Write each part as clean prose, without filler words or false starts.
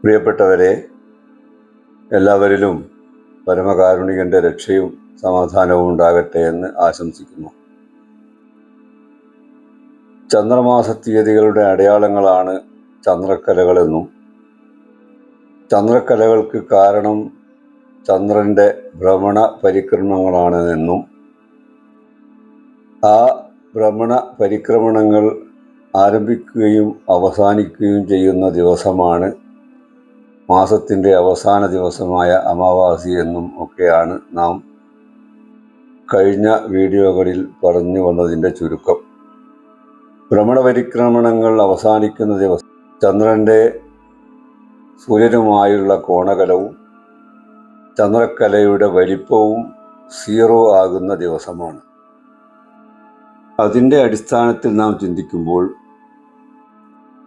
പ്രിയപ്പെട്ടവരെ, എല്ലാവരിലും പരമകാരുണികന്റെ രക്ഷയും സമാധാനവും ഉണ്ടാകട്ടെ എന്ന് ആശംസിക്കുന്നു. ചന്ദ്രമാസ തീയതികളുടെ അടയാളങ്ങളാണ് ചന്ദ്രക്കലകളെന്നും ചന്ദ്രക്കലകൾക്ക് കാരണം ചന്ദ്രന്റെ ഭ്രമണ പരിക്രമണങ്ങളാണ് എന്നും ആ ഭ്രമണ പരിക്രമണങ്ങൾ ആരംഭിക്കുകയും അവസാനിക്കുകയും ചെയ്യുന്ന ദിവസമാണ് മാസത്തിൻ്റെ അവസാന ദിവസമായ അമാവാസി എന്നും ഒക്കെയാണ് നാം കഴിഞ്ഞ വീഡിയോകളിൽ പറഞ്ഞു വന്നതിൻ്റെ ചുരുക്കം. ഭ്രമണപരിക്രമണങ്ങൾ അവസാനിക്കുന്ന ദിവസം ചന്ദ്രൻ്റെ സൂര്യനുമായുള്ള കോണകലവും ചന്ദ്രക്കലയുടെ വലിപ്പവും 0 ആകുന്ന ദിവസമാണ്. അതിൻ്റെ അടിസ്ഥാനത്തിൽ നാം ചിന്തിക്കുമ്പോൾ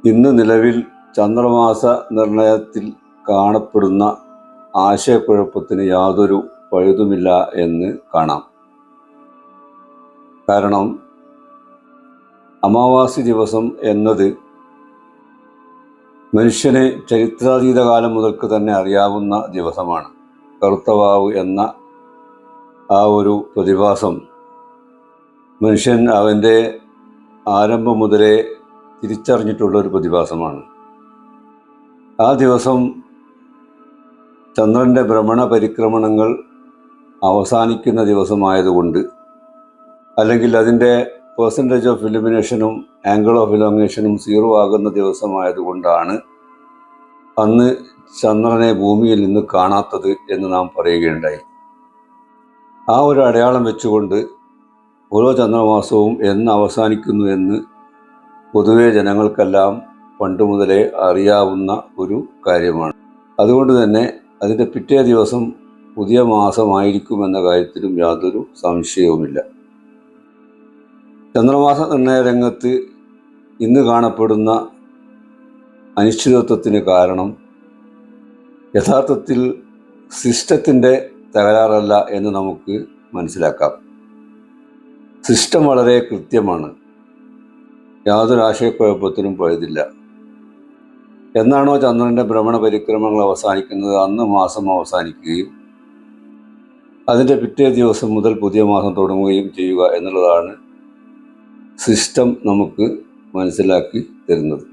ഇന്ന് നിലവിൽ ചന്ദ്രമാസ നിർണയത്തിൽ കാണപ്പെടുന്ന ആശയക്കുഴപ്പത്തിന് യാതൊരു പഴുതുമില്ല എന്ന് കാണാം. കാരണം അമാവാസി ദിവസം എന്നത് മനുഷ്യന് ചരിത്രാതീത കാലം മുതൽക്ക് തന്നെ അറിയാവുന്ന ദിവസമാണ്. കറുത്തവാവ് എന്ന ആ ഒരു പ്രതിഭാസം മനുഷ്യൻ അവൻ്റെ ആരംഭം മുതലേ തിരിച്ചറിഞ്ഞിട്ടുള്ള ഒരു പ്രതിഭാസമാണ്. ആ ദിവസം ചന്ദ്രൻ്റെ ഭ്രമണ പരിക്രമണങ്ങൾ അവസാനിക്കുന്ന ദിവസമായതുകൊണ്ട്, അല്ലെങ്കിൽ അതിൻ്റെ പെർസെൻറ്റേജ് ഓഫ് ഇലുമിനേഷനും ആംഗിൾ ഓഫ് ഇലോങ്ങേഷനും 0 ആകുന്ന ദിവസമായതുകൊണ്ടാണ് അന്ന് ചന്ദ്രനെ ഭൂമിയിൽ നിന്ന് കാണാത്തത് എന്ന് നാം പറയുകയുണ്ടായി. ആ ഒരു അടയാളം വെച്ചുകൊണ്ട് ഓരോ ചന്ദ്രമാസവും എന്ന് അവസാനിക്കുന്നു എന്ന് പൊതുവെ ജനങ്ങൾക്കെല്ലാം പണ്ട് മുതലേ അറിയാവുന്ന ഒരു കാര്യമാണ്. അതുകൊണ്ട് തന്നെ അതിൻ്റെ പിറ്റേ ദിവസം പുതിയ മാസമായിരിക്കുമെന്ന കാര്യത്തിലും യാതൊരു സംശയവുമില്ല. ചന്ദ്രമാസ നിർണയ രംഗത്ത് ഇന്ന് കാണപ്പെടുന്ന അനിശ്ചിതത്വത്തിന് കാരണം യഥാർത്ഥത്തിൽ സിസ്റ്റത്തിൻ്റെ തകരാറല്ല എന്ന് നമുക്ക് മനസ്സിലാക്കാം. സിസ്റ്റം വളരെ കൃത്യമാണ്, യാതൊരു ആശയക്കുഴപ്പത്തിനും പഴുതില്ല. എന്നാണോ ചന്ദ്രൻ്റെ ഭ്രമണ പരിക്രമണങ്ങൾ അവസാനിക്കുന്നത് അന്ന് മാസം അവസാനിക്കുകയും അതിൻ്റെ പിറ്റേ ദിവസം മുതൽ പുതിയ മാസം തുടങ്ങുകയും ചെയ്യുക എന്നുള്ളതാണ് സിസ്റ്റം നമുക്ക് മനസ്സിലാക്കി തരുന്നത്.